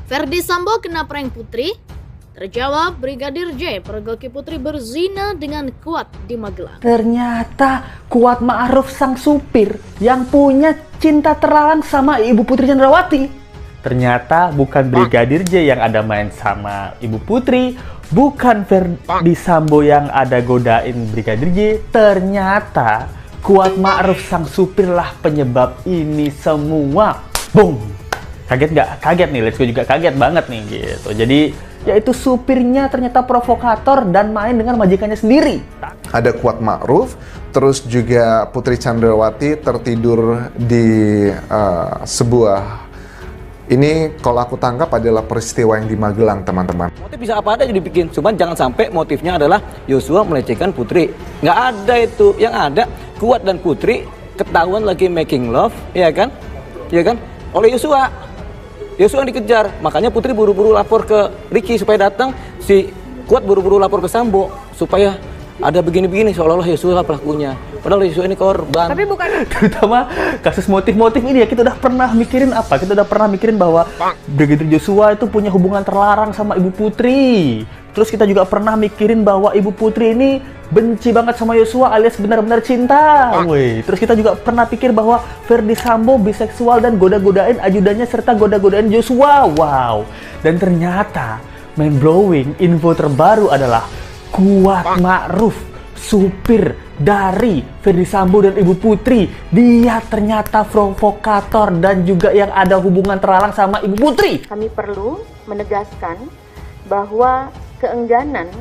Ferdi Sambo kena prank Putri? Terjawab, Brigadir J pergoki Putri berzina dengan Kuat di Magelang. Ternyata Kuat Ma'ruf sang supir yang punya cinta terlarang sama Ibu Putri Chandrawati. Ternyata bukan Brigadir J yang ada main sama Ibu Putri, bukan Ferdi Sambo yang ada godain Brigadir J. Ternyata Kuat Ma'ruf sang supir lah penyebab ini semua. Boom! Kaget nggak? Kaget nih, Let's Go juga kaget banget nih gitu. Jadi yaitu supirnya ternyata provokator dan main dengan majikannya sendiri. Ada Kuat Ma'ruf, terus juga Putri Chandrawati tertidur di sebuah, ini kalau aku tangkap adalah peristiwa yang di Magelang, teman-teman. Motif bisa apa aja dibikin, cuman jangan sampai motifnya adalah Yosua melecehkan Putri. Nggak ada itu, yang ada Kuat dan Putri ketahuan lagi making love, ya kan? Ya kan? Oleh Yosua. Yosua yang dikejar, makanya Putri buru-buru lapor ke Ricky supaya datang, si Kuat buru-buru lapor ke Sambo supaya ada begini-begini seolah-olah Yosua pelakunya. Padahal Yosua ini korban. Tapi bukan. Terutama kasus motif-motif ini ya, kita udah pernah mikirin apa? Kita udah pernah mikirin bahwa Brigadir Joshua itu punya hubungan terlarang sama Ibu Putri. Terus kita juga pernah mikirin bahwa Ibu Putri ini benci banget sama Yosua alias benar-benar cinta. Woi, terus kita juga pernah pikir bahwa Ferdi Sambo biseksual dan goda-godain ajudannya serta goda-godain Joshua. Wow. Dan ternyata mind blowing info terbaru adalah Kuat Ma'ruf, supir dari Ferdi Sambo dan Ibu Putri, dia ternyata provokator dan juga yang ada hubungan terlarang sama Ibu Putri. Kami perlu menegaskan bahwa keengganan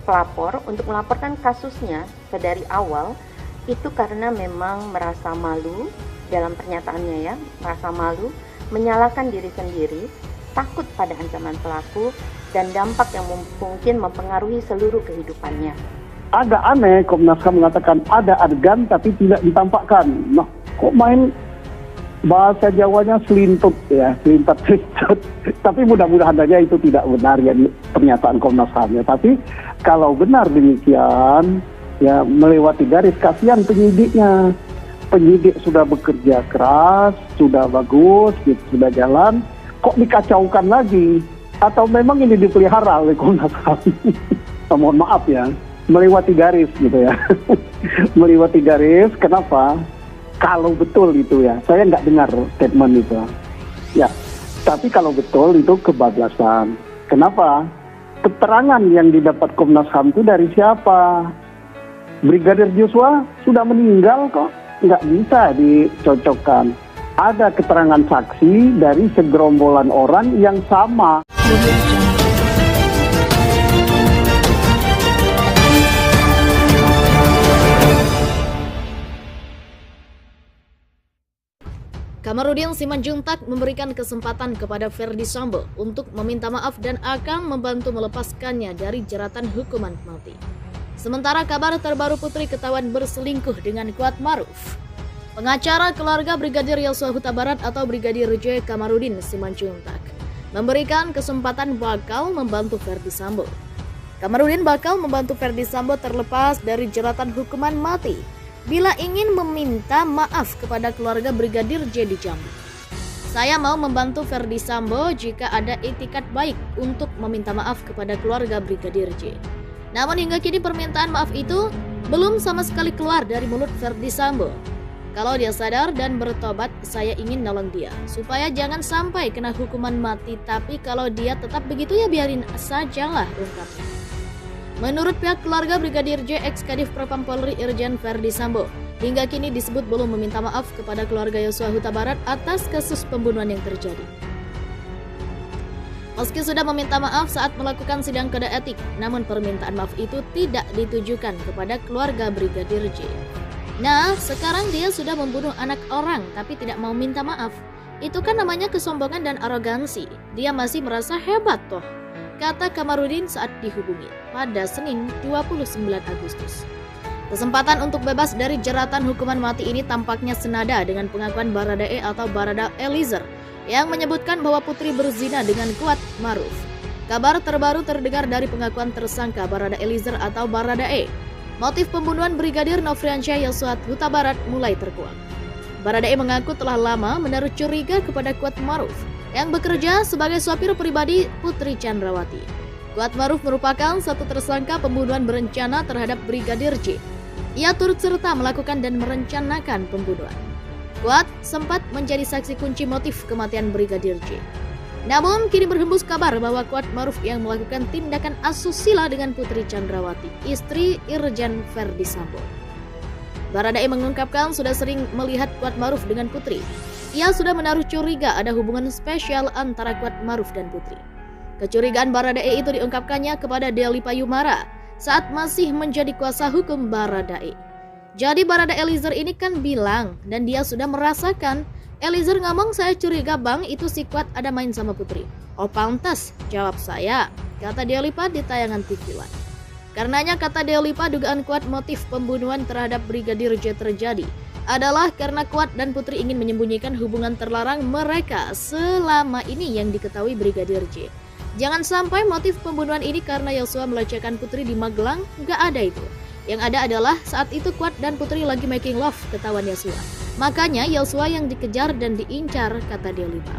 pelapor untuk melaporkan kasusnya dari awal itu karena memang merasa malu dalam pernyataannya ya, merasa malu, menyalahkan diri sendiri, takut pada ancaman pelaku dan dampak yang mungkin mempengaruhi seluruh kehidupannya. Agak aneh Komnas HAM mengatakan ada adegan tapi tidak ditampakkan. Nah, kok main bahasa Jawanya selintut ya, selintat. Tapi mudah-mudahan saja itu tidak benar ya pernyataan Komnas HAM ya. Tapi kalau benar demikian ya melewati garis, kasihan penyidiknya. Penyidik sudah bekerja keras, sudah bagus, gitu, sudah jalan, kok dikacaukan lagi? Atau memang ini dipelihara oleh Komnas HAM? Mohon maaf ya, melewati garis gitu ya. Melewati garis, kenapa? Kalau betul itu ya, saya nggak dengar statement itu. Ya, tapi kalau betul itu kebablasan. Kenapa? Keterangan yang didapat Komnas HAM itu dari siapa? Brigadir Joshua sudah meninggal kok, nggak bisa dicocokkan. Ada keterangan saksi dari segerombolan orang yang sama. Kamarudin Simanjuntak memberikan kesempatan kepada Ferdi Sambo untuk meminta maaf dan akan membantu melepaskannya dari jeratan hukuman mati. Sementara kabar terbaru Putri ketahuan berselingkuh dengan Kuat Ma'ruf. Pengacara keluarga Brigadir Yosua Huta Barat atau Brigadir J Kamarudin Simanjuntak memberikan kesempatan bakal membantu Ferdi Sambo. Kamarudin bakal membantu Ferdi Sambo terlepas dari jeratan hukuman mati bila ingin meminta maaf kepada keluarga Brigadir J di Jambi. Saya mau membantu Ferdi Sambo jika ada itikat baik untuk meminta maaf kepada keluarga Brigadir J. Namun hingga kini permintaan maaf itu belum sama sekali keluar dari mulut Ferdi Sambo. Kalau dia sadar dan bertobat, saya ingin nolong dia supaya jangan sampai kena hukuman mati. Tapi kalau dia tetap begitu ya biarin sajalah, ungkapnya. Menurut pihak keluarga Brigadir J, ex-Kadif Propam Polri Irjen Ferdi Sambo, hingga kini disebut belum meminta maaf kepada keluarga Yosua Huta Barat atas kasus pembunuhan yang terjadi. Meski sudah meminta maaf saat melakukan sidang kode etik, namun permintaan maaf itu tidak ditujukan kepada keluarga Brigadir J. Nah, sekarang dia sudah membunuh anak orang tapi tidak mau minta maaf. Itu kan namanya kesombongan dan arogansi. Dia masih merasa hebat toh, kata Kamarudin saat dihubungi pada Senin 29 Agustus. Kesempatan untuk bebas dari jeratan hukuman mati ini tampaknya senada dengan pengakuan Baradae atau Barada Eliezer yang menyebutkan bahwa Putri berzina dengan Kuat Ma'ruf. Kabar terbaru terdengar dari pengakuan tersangka Barada Eliezer atau Baradae. Motif pembunuhan Brigadir Nofriansyah Yosua Huta Barat mulai terkuak. Baradae mengaku telah lama menaruh curiga kepada Kuat Ma'ruf yang bekerja sebagai sopir pribadi Putri Chandrawati. Kuatmaruf merupakan satu tersangka pembunuhan berencana terhadap Brigadir J. Ia turut serta melakukan dan merencanakan pembunuhan. Kuat sempat menjadi saksi kunci motif kematian Brigadir J. Namun kini berhembus kabar bahwa Kuatmaruf yang melakukan tindakan asusila dengan Putri Chandrawati, istri Irjen Verdi Sambo. Baradae mengungkapkan sudah sering melihat Kuatmaruf dengan Putri. Ia sudah menaruh curiga ada hubungan spesial antara Kuatmaruf dan Putri. Kecurigaan Baradae itu diungkapkannya kepada Deli Payumara saat masih menjadi kuasa hukum Baradae. Jadi Baradae Eliezer ini kan bilang dan dia sudah merasakan. Eliezer ngomong, saya curiga bang itu si Kuat ada main sama Putri. Oh pantas, jawab saya, kata Delipa di tayangan TV One. Karenanya kata Delipa dugaan Kuat motif pembunuhan terhadap Brigadir J terjadi adalah karena Kuat dan Putri ingin menyembunyikan hubungan terlarang mereka selama ini yang diketahui Brigadir J. Jangan sampai motif pembunuhan ini karena Yosua melecehkan Putri di Magelang, gak ada itu. Yang ada adalah saat itu Kuat dan Putri lagi making love, ketahuan Yosua. Makanya Yosua yang dikejar dan diincar, kata Delipa.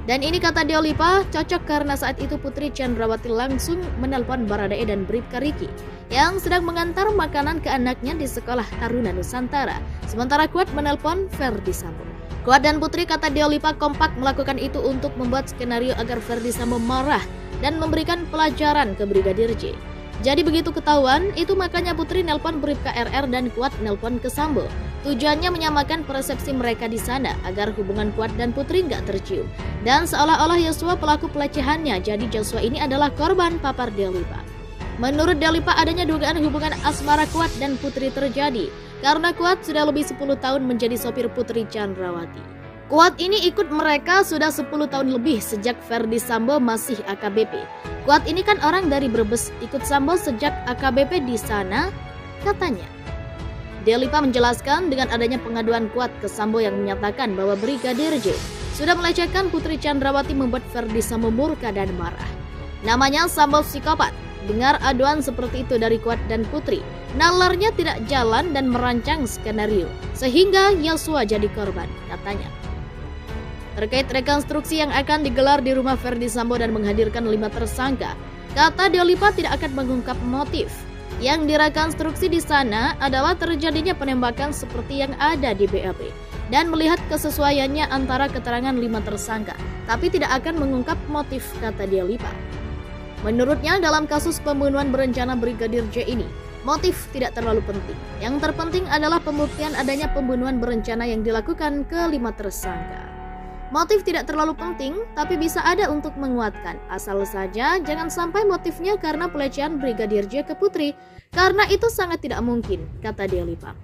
Dan ini kata Delipa cocok karena saat itu Putri Chandrawati langsung menelpon Baradae dan Bribka Riki yang sedang mengantar makanan ke anaknya di sekolah Taruna Nusantara. Sementara Kuat menelpon Verdi Sambo. Kuat dan Putri kata Delipa kompak melakukan itu untuk membuat skenario agar Verdi Sambo marah dan memberikan pelajaran ke Brigadir J. Jadi begitu ketahuan, itu makanya Putri nelpon Bribka RR dan Kuat nelpon ke Sambo. Tujuannya menyamakan persepsi mereka di sana agar hubungan Kuat dan Putri nggak tercium. Dan seolah-olah Yosua pelaku pelecehannya, jadi Joshua ini adalah korban, papar Delipa. Menurut Delipa adanya dugaan hubungan asmara Kuat dan Putri terjadi karena Kuat sudah lebih 10 tahun menjadi sopir Putri Chandrawati. Kuat ini ikut mereka sudah 10 tahun lebih sejak Verdi Sambo masih AKBP. Kuat ini kan orang dari Brebes, ikut Sambo sejak AKBP di sana, katanya. Delipa menjelaskan dengan adanya pengaduan Kuat ke Sambo yang menyatakan bahwa Brigadir J sudah melecehkan Putri Chandrawati membuat Verdi Sambo murka dan marah. Namanya Sambo psikopat. Dengar aduan seperti itu dari Kuat dan Putri, nalarnya tidak jalan dan merancang skenario, sehingga Yosua jadi korban, katanya. Terkait rekonstruksi yang akan digelar di rumah Verdi Sambo dan menghadirkan 5 tersangka, kata Delipa tidak akan mengungkap motif. Yang direkonstruksi di sana adalah terjadinya penembakan seperti yang ada di BAP dan melihat kesesuaiannya antara keterangan 5 tersangka, tapi tidak akan mengungkap motif, kata Delipa. Menurutnya dalam kasus pembunuhan berencana Brigadir J ini, motif tidak terlalu penting. Yang terpenting adalah pembuktian adanya pembunuhan berencana yang dilakukan ke 5 tersangka. Motif tidak terlalu penting, tapi bisa ada untuk menguatkan. Asal saja jangan sampai motifnya karena pelecehan Brigadir J ke Putri, karena itu sangat tidak mungkin, kata Delipa.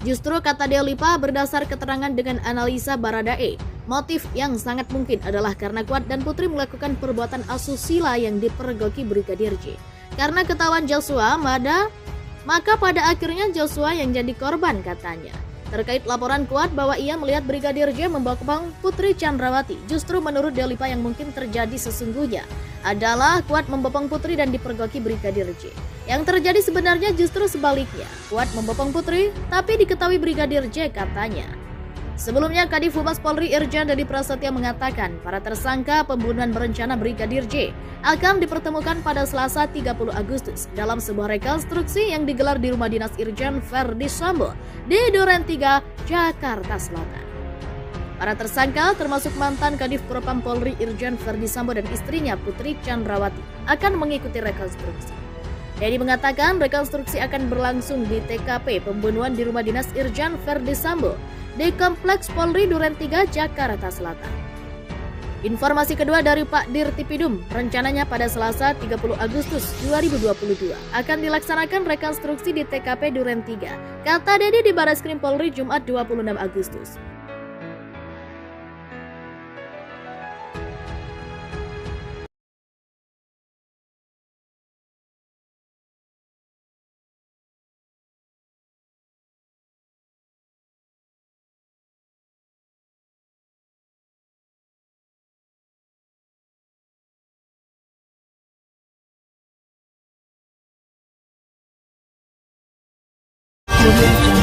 Justru kata Delipa berdasar keterangan dengan analisa Baradae, motif yang sangat mungkin adalah karena Kuat dan Putri melakukan perbuatan asusila yang dipergoki Brigadir J. Karena ketahuan Joshua, maka pada akhirnya Joshua yang jadi korban, katanya. Terkait laporan Kuat bahwa ia melihat Brigadir J membopong Putri Chandrawati, justru menurut Delipa yang mungkin terjadi sesungguhnya adalah Kuat membopong Putri dan dipergoki Brigadir J. Yang terjadi sebenarnya justru sebaliknya, Kuat membopong Putri tapi diketahui Brigadir J, katanya. Sebelumnya Kadif Humas Polri Irjen Dedi Prasetyo mengatakan para tersangka pembunuhan berencana Brigadir J akan dipertemukan pada Selasa 30 Agustus dalam sebuah rekonstruksi yang digelar di rumah dinas Irjen Verdi Sambo di Duren 3, Jakarta Selatan. Para tersangka termasuk mantan Kadif Propam Polri Irjen Verdi Sambo dan istrinya Putri Chandrawati akan mengikuti rekonstruksi. Dedi mengatakan rekonstruksi akan berlangsung di TKP pembunuhan di rumah dinas Irjen Verdi Sambo di Kompleks Polri Duren 3, Jakarta Selatan. Informasi kedua dari Pak Dirtipidum, rencananya pada Selasa 30 Agustus 2022 akan dilaksanakan rekonstruksi di TKP Duren 3, kata Dedi di Barreskrim Polri Jumat 26 Agustus. Audio Jungle.